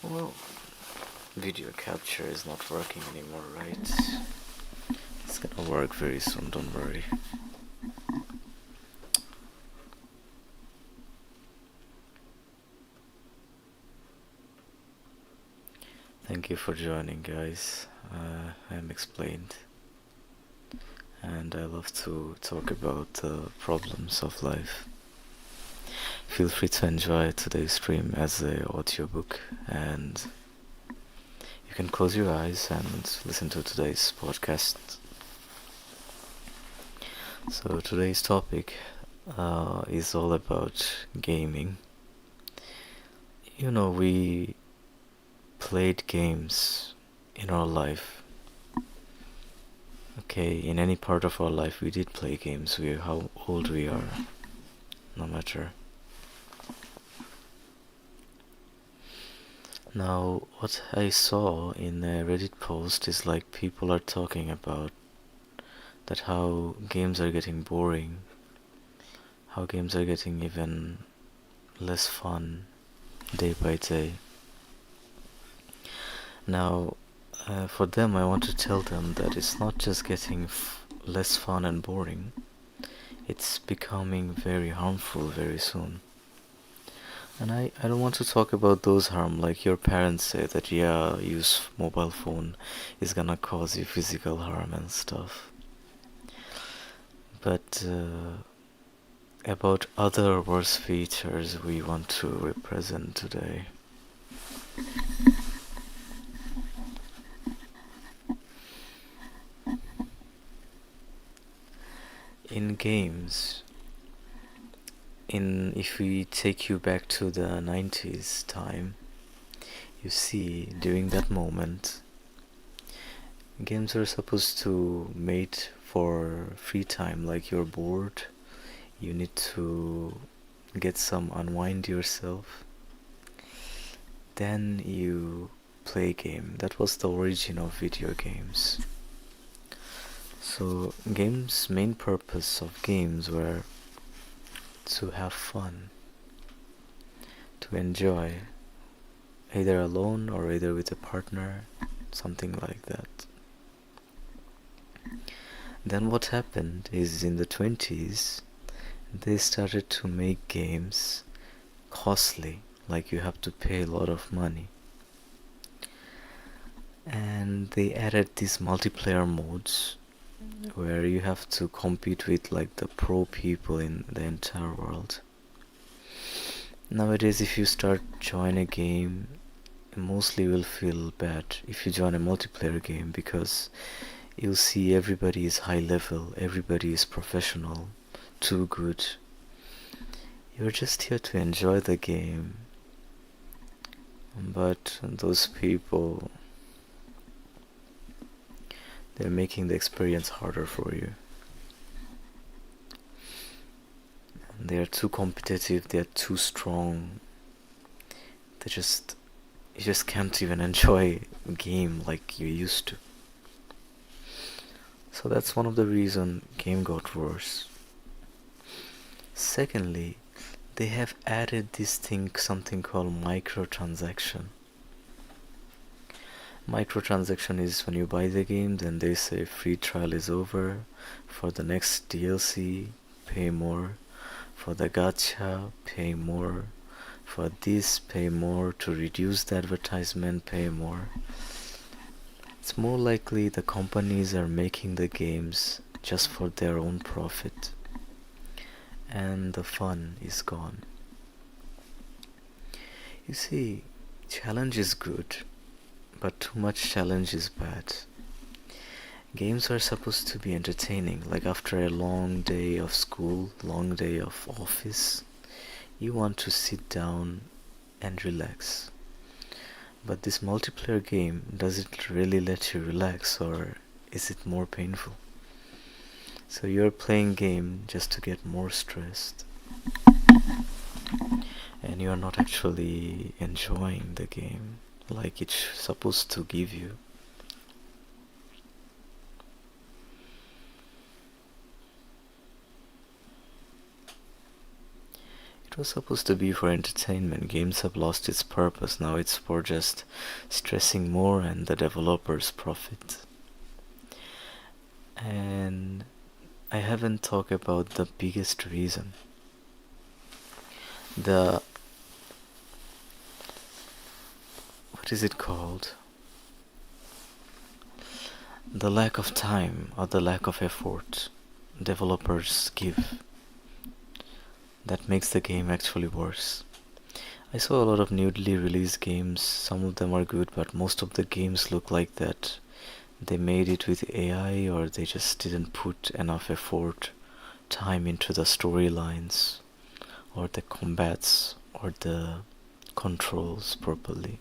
Well, video capture is not working anymore, right? It's gonna work very soon, don't worry. Thank you for joining, guys. I am Explained, and I love to talk about the problems of life. Feel free to enjoy today's stream as a audiobook, and you can close your eyes and listen to today's podcast. So today's topic is all about gaming. We played games in our life. Okay, in any part of our life we did play games, how old we are, no matter. Now, what I saw in a Reddit post is like people are talking about that how games are getting boring, how games are getting even less fun day by day. Now, for them, I want to tell them that it's not just getting less fun and boring, it's becoming very harmful very soon. And I don't want to talk about those harm, like your parents say that, yeah, use mobile phone is gonna cause you physical harm and stuff. But about other worse features we want to represent today. In games, if we take you back to the 90s time, you see, during that moment, games are supposed to mate for free time, like you're bored, you need to get some unwind yourself, then you play a game. That was the origin of video games. So games, main purpose of games were to have fun, to enjoy, either alone or either with a partner, something like that. Then what happened is in the 20s, they started to make games costly, like you have to pay a lot of money. And they added these multiplayer modes where you have to compete with like the pro people in the entire world. Nowadays, if you start join a game, mostly you will feel bad if you join a multiplayer game, because you'll see everybody is high level, everybody is professional, too good. You're just here to enjoy the game, but those people, they're making the experience harder for you. They are too competitive, they are too strong. You just can't even enjoy a game like you used to. So that's one of the reasons game got worse. Secondly, they have added this thing, something called microtransaction. Microtransaction is when you buy the game, then they say free trial is over. For the next DLC, pay more. For the gacha, pay more. For this, pay more. To reduce the advertisement, pay more. It's more likely the companies are making the games just for their own profit, and the fun is gone. You see, challenge is good, but too much challenge is bad. Games are supposed to be entertaining, like after a long day of school, long day of office, you want to sit down and relax. But this multiplayer game, does it really let you relax, or is it more painful? So you're playing game just to get more stressed, and you're not actually enjoying the game like it's supposed to give you. It was supposed to be for entertainment. Games have lost its purpose. Now it's for just stressing more and the developers profit. And I haven't talked about the biggest reason. The what is it called? The lack of time or the lack of effort developers give that makes the game actually worse. I saw a lot of newly released games. Some of them are good, but most of the games look like that they made it with AI or they just didn't put enough effort, time into the storylines or the combats or the controls properly.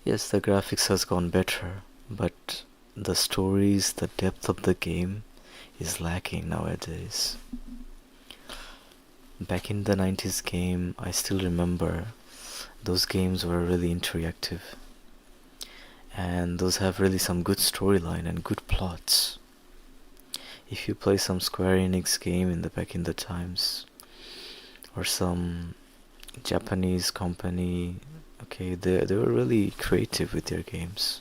Yes, the graphics has gone better, but the stories, the depth of the game is lacking nowadays. Back in the 90s game, I still remember those games were really interactive. And those have really some good storyline and good plots. If you play some Square Enix game in the back in the times, or some Japanese company, okay, they were really creative with their games.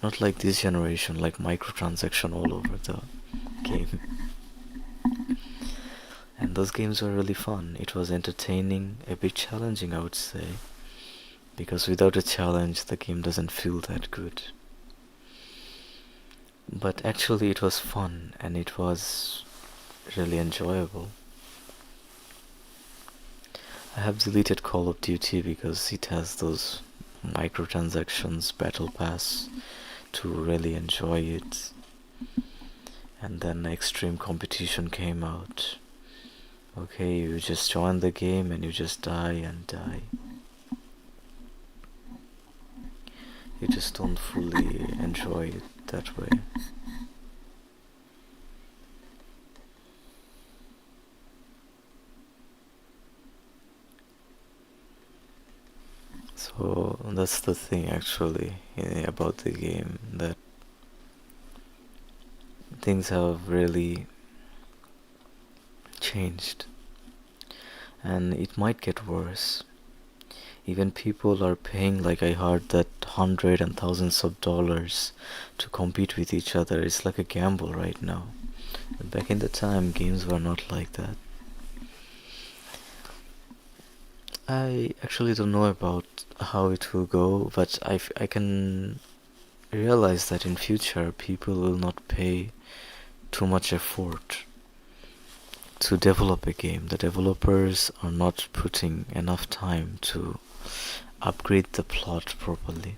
Not like this generation, like microtransaction all over the game. And those games were really fun. It was entertaining, a bit challenging, I would say, because without a challenge, the game doesn't feel that good. But actually, it was fun and it was really enjoyable. I have deleted Call of Duty because it has those microtransactions, battle pass, to really enjoy it. And then extreme competition came out. Okay, you just join the game and you just die and die. You just don't fully enjoy it that way. So that's the thing actually about the game, that things have really changed and it might get worse. Even people are paying, like I heard, that hundred and thousands of dollars to compete with each other. It's like a gamble right now. But back in the time, games were not like that. I actually don't know about how it will go, but I can realize that in future people will not pay too much effort to develop a game. The developers are not putting enough time to upgrade the plot properly.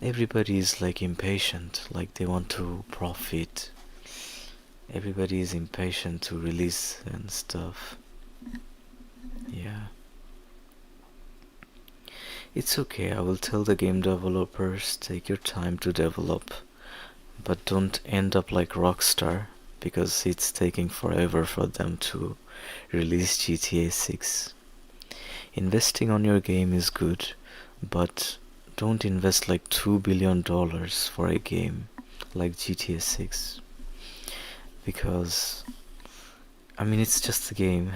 Everybody is like impatient, like they want to profit. Everybody is impatient to release and stuff. Yeah. It's okay, I will tell the game developers, take your time to develop, but don't end up like Rockstar, because it's taking forever for them to release GTA 6. Investing on your game is good, but don't invest like $2 billion for a game like GTA 6. Because, I mean, it's just a game.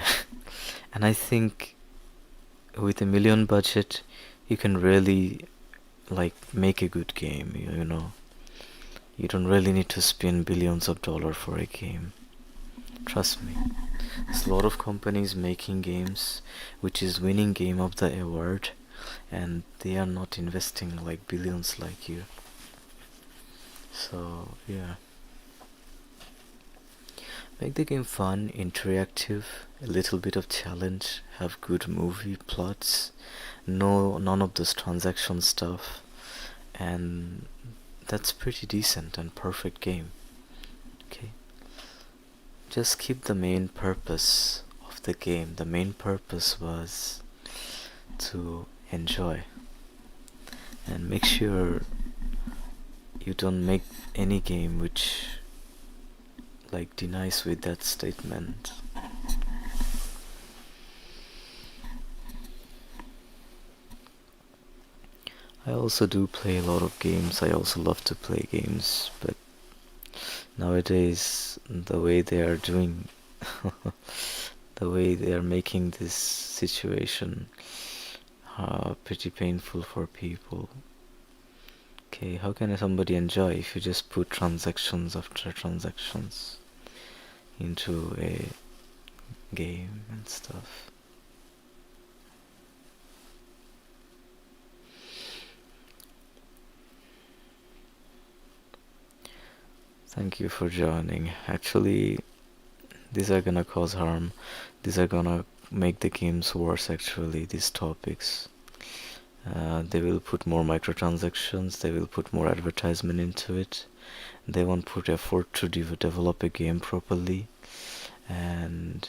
And I think with a million budget, you can really like make a good game, you know. You don't really need to spend billions of dollars for a game. Trust me. There's a lot of companies making games which is winning Game of the Award, and they are not investing like billions like you. So yeah. Make the game fun, interactive, a little bit of challenge, have good movie plots, none of this transaction stuff, and that's pretty decent and perfect game. Okay. Just keep the main purpose of the game. The main purpose was to enjoy. And make sure you don't make any game which like denies with that statement. I also do play a lot of games. I also love to play games, but nowadays the way they are doing The way they are making this situation pretty painful for people. Okay, how can somebody enjoy if you just put transactions after transactions into a game and stuff? Thank you for joining. Actually, these are gonna cause harm. These are gonna make the games worse, actually, these topics. They will put more microtransactions, they will put more advertisement into it. They won't put effort to develop a game properly. And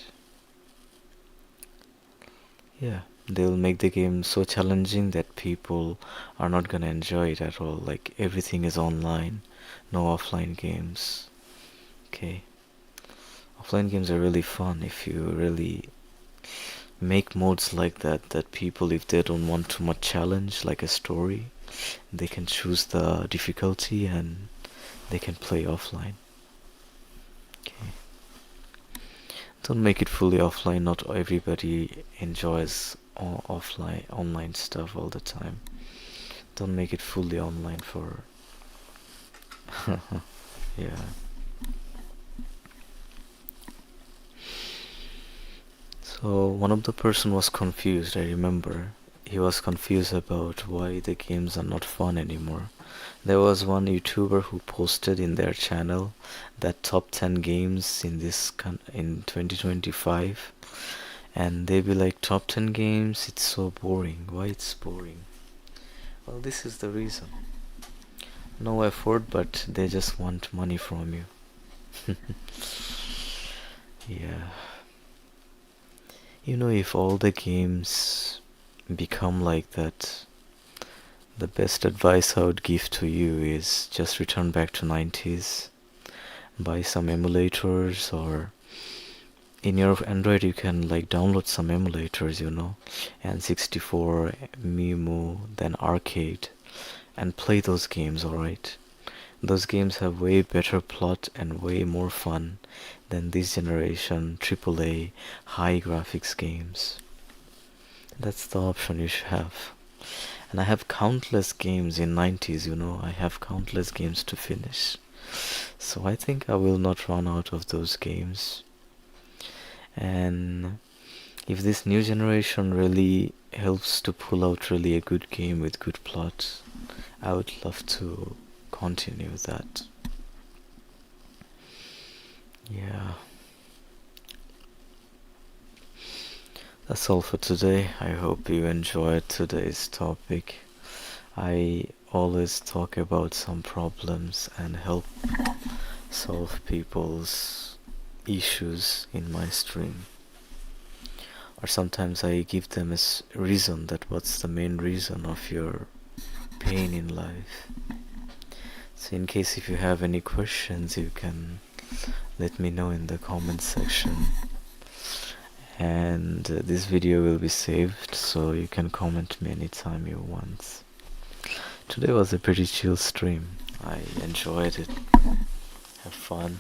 yeah, they'll make the game so challenging that people are not gonna enjoy it at all. Like everything is online, no offline games. Okay. Offline games are really fun if you really make modes like that people, if they don't want too much challenge, like a story, they can choose the difficulty and they can play offline. Okay. Don't make it fully offline. Not everybody enjoys offline online stuff all the time. Don't make it fully online for yeah. So one of the person was confused, I remember. He was confused about why the games are not fun anymore. There was one YouTuber who posted in their channel that top 10 games in in 2025, and they be like, top 10 games, it's so boring. Why it's boring? Well, this is the reason. No effort, but they just want money from you. Yeah. You know, if all the games become like that, the best advice I would give to you is just return back to 90s. Buy some emulators, or in your Android you can like download some emulators, you know, N64, Mimu, then Arcade, and play those games, alright? Those games have way better plot and way more fun than this generation AAA high graphics games. That's the option you should have. And I have countless games in 90s, you know, I have countless games to finish. So I think I will not run out of those games. And if this new generation really helps to pull out really a good game with good plot, I would love to continue that. Yeah. That's all for today. I hope you enjoyed today's topic. I always talk about some problems and help solve people's issues in my stream. Or sometimes I give them a reason, that what's the main reason of your pain in life. So in case if you have any questions, you can let me know in the comment section. And this video will be saved, so you can comment me anytime you want. Today was a pretty chill stream. I enjoyed it. Have fun.